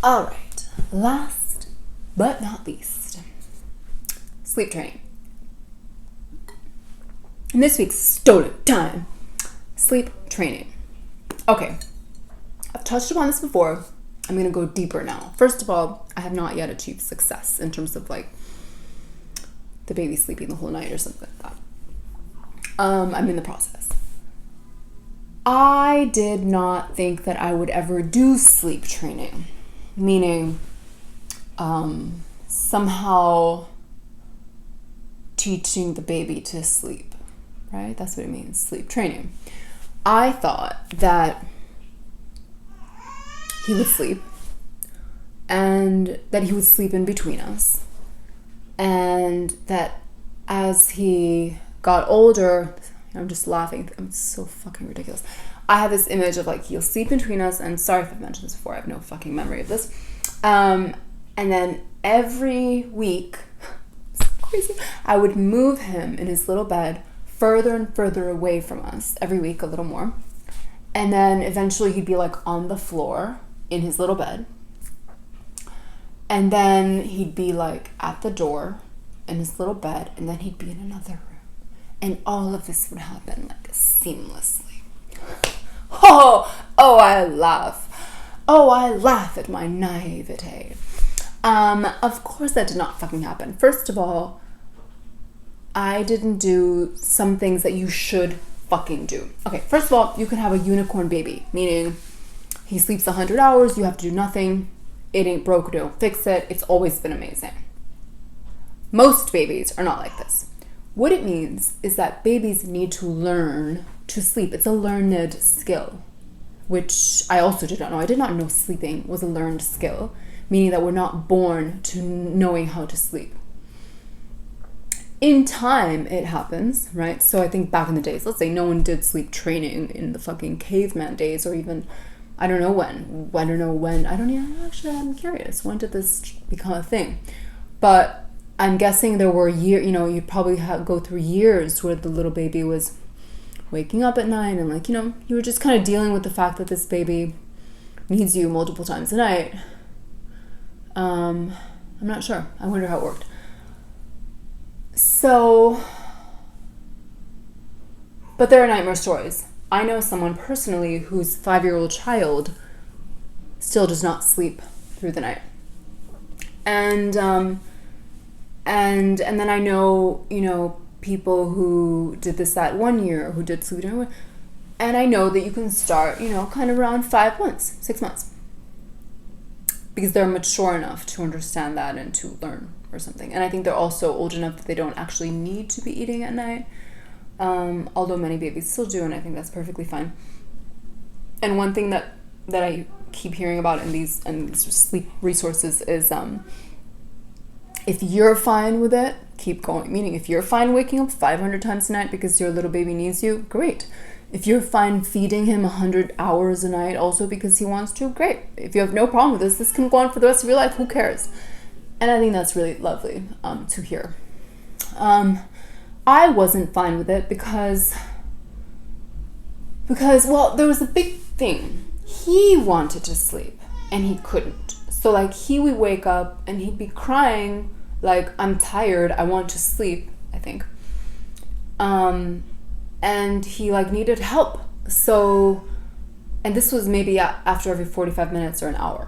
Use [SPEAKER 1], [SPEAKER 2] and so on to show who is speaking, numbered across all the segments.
[SPEAKER 1] All right, last but not least, sleep training. In this week's stolen time, sleep training. Okay, I've touched upon this before. I'm going to go deeper now. First of all, I have not yet achieved success in terms of like the baby sleeping the whole night or something like that. I'm in the process. I did not think that I would ever do sleep training, meaning somehow teaching the baby to sleep, right? That's what it means, sleep training. I thought that he would sleep and that he would sleep in between us, and that as he got older, I'm just laughing, I'm so fucking ridiculous. I have this image of like he'll sleep between us, and sorry if I've mentioned this before, I have no fucking memory of this. And then every week, it's crazy, I would move him in his little bed further and further away from us every week, a little more. And then eventually he'd be like on the floor in his little bed. And then he'd be like at the door in his little bed, and then he'd be in another room. And all of this would happen like seamlessly. I laugh at my naivete. Of course that did not fucking happen. First of all, I didn't do some things that you should fucking do. Okay, first of all, you can have a unicorn baby, meaning he sleeps 100 hours, you have to do nothing, it ain't broke, don't fix it, it's always been amazing. Most babies are not like this. What it means is that babies need to learn to sleep. It's a learned skill, which I also did not know. I did not know sleeping was a learned skill, meaning that we're not born to knowing how to sleep. In time, it happens, right? So I think back in the days, let's say no one did sleep training in the fucking caveman days, or even, I don't know when. Actually, I'm curious. When did this become a thing? But I'm guessing there were years, you'd probably go through years where the little baby was waking up at night and like, you were just kind of dealing with the fact that this baby needs you multiple times a night. I'm not sure. I wonder how it worked. So, but there are nightmare stories. I know someone personally whose 5-year-old child still does not sleep through the night. And then I know, people who did this that 1 year, who did sleep training, and I know that you can start, kind of around 5 months, 6 months, because they're mature enough to understand that and to learn or something. And I think they're also old enough that they don't actually need to be eating at night, although many babies still do, and I think that's perfectly fine. And one thing that I keep hearing about in these sleep resources is if you're fine with it, keep going. Meaning, if you're fine waking up 500 times a night because your little baby needs you, great. If you're fine feeding him 100 hours a night also because he wants to, great. If you have no problem with this can go on for the rest of your life, who cares? And I think that's really lovely to hear. I wasn't fine with it because, well, there was a big thing. He wanted to sleep and he couldn't. So like he would wake up and he'd be crying like, I'm tired, I want to sleep, I think. And he like needed help. So, and this was maybe after every 45 minutes or an hour.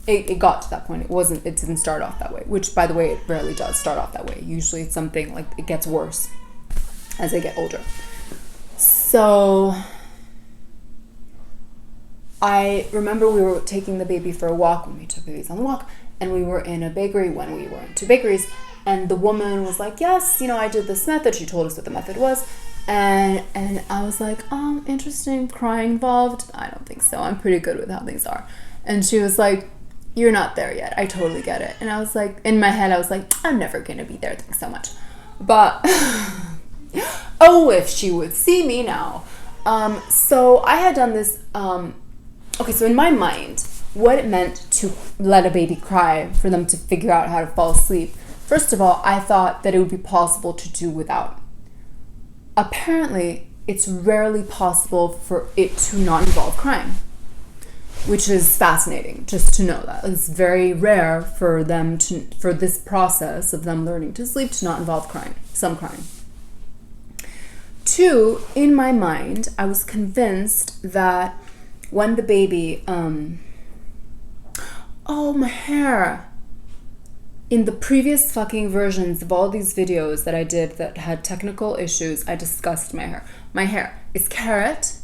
[SPEAKER 1] It got to that point. It didn't start off that way, which by the way, it rarely does start off that way. Usually it's something like it gets worse as they get older. So I remember we were taking the baby for a walk when we took babies on the walk, and we were in a bakery when we went to bakeries, and the woman was like, yes, I did this method. She told us what the method was, and I was like, interesting, crying involved? I don't think so. I'm pretty good with how things are. And she was like, you're not there yet. I totally get it. And I was like, in my head, I was like, I'm never gonna be there. Thanks so much. But, oh, if she would see me now. So I had done this, okay, so in my mind, what it meant to let a baby cry for them to figure out how to fall asleep. First of all, I thought that it would be possible to do without. Apparently, it's rarely possible for it to not involve crying. which is fascinating just to know that. It's very rare for this process of them learning to sleep to not involve crying, some crying. 2, in my mind, I was convinced that when the baby, oh, my hair. In the previous fucking versions of all these videos that I did that had technical issues, I discussed my hair. My hair is carrot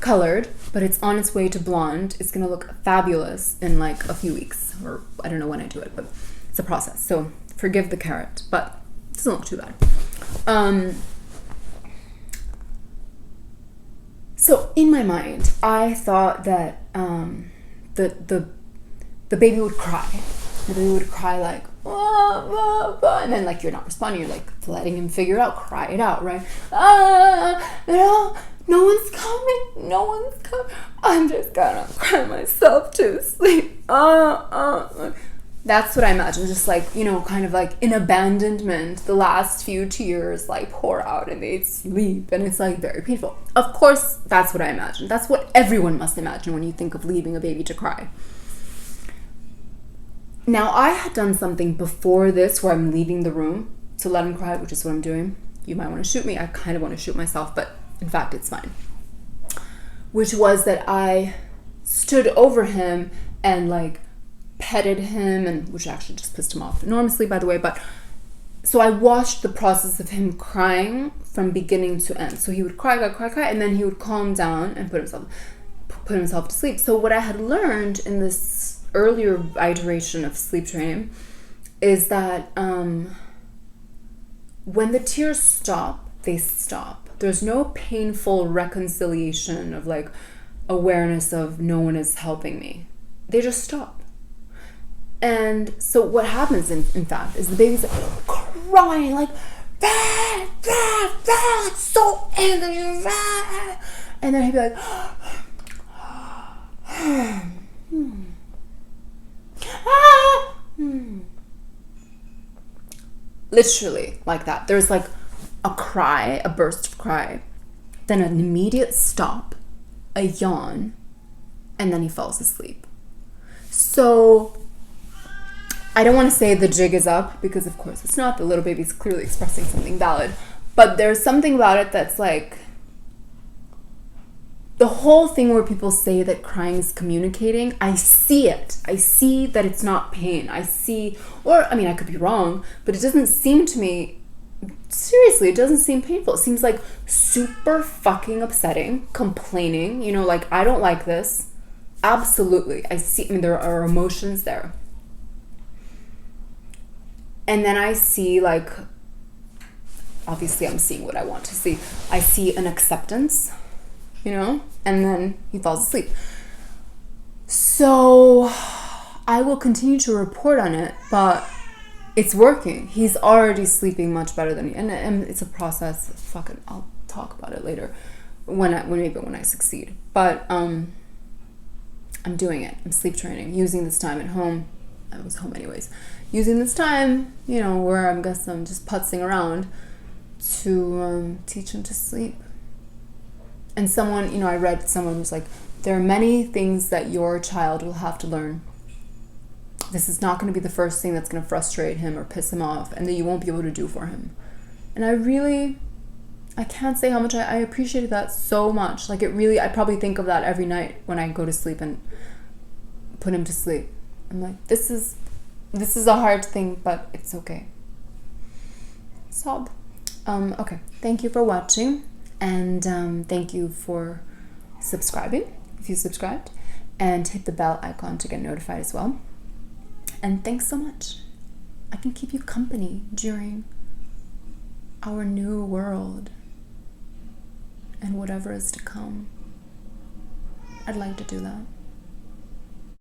[SPEAKER 1] colored, but it's on its way to blonde. It's gonna look fabulous in like a few weeks, or I don't know when I do it, but it's a process. So forgive the carrot, but it doesn't look too bad. So in my mind, I thought that the baby would cry. The baby would cry like, ah, ah, ah, and then like you're not responding. You're like letting him figure it out, cry it out, right? No one's coming. No one's coming. I'm just gonna cry myself to sleep. That's what I imagine. Just like, kind of like in abandonment, the last few tears like pour out and they sleep, and it's like very painful. Of course, that's what I imagine. That's what everyone must imagine when you think of leaving a baby to cry. Now, I had done something before this where I'm leaving the room to let him cry, which is what I'm doing. You might want to shoot me. I kind of want to shoot myself, but in fact, it's fine. Which was that I stood over him and like petted him, and which actually just pissed him off enormously, by the way. But so I watched the process of him crying from beginning to end. So he would cry, and then he would calm down and put himself to sleep. So what I had learned in this earlier iteration of sleep training is that when the tears stop, they stop. There's no painful reconciliation of like awareness of no one is helping me. They just stop. And so what happens in fact is the baby's like crying like so angry, and then he'd be like literally like that. There's like a cry, a burst of cry, then an immediate stop, a yawn, and then he falls asleep. So I don't want to say the jig is up, because of course it's not. The little baby's clearly expressing something valid, but there's something about it that's like the whole thing where people say that crying is communicating. I see it. I see that it's not pain. I could be wrong, but it doesn't seem to me, seriously, it doesn't seem painful. It seems like super fucking upsetting, complaining, like, I don't like this. Absolutely. There are emotions there. And then I see, like, obviously I'm seeing what I want to see. I see an acceptance, and then he falls asleep. So I will continue to report on it, but it's working. He's already sleeping much better than me, and it's a process. I'll talk about it later when I succeed. But I'm doing it. I'm sleep training, using this time at home. I was home anyways. Using this time, where I'm just putzing around to teach him to sleep. And someone, I read someone was like, there are many things that your child will have to learn. This is not going to be the first thing that's going to frustrate him or piss him off, and that you won't be able to do for him. And I can't say how much I appreciated that so much. Like, I probably think of that every night when I go to sleep and put him to sleep. I'm like, this is a hard thing, but it's okay. Sob. Okay. Thank you for watching. And thank you for subscribing, if you subscribed. And hit the bell icon to get notified as well. And thanks so much. I can keep you company during our new world and whatever is to come. I'd like to do that.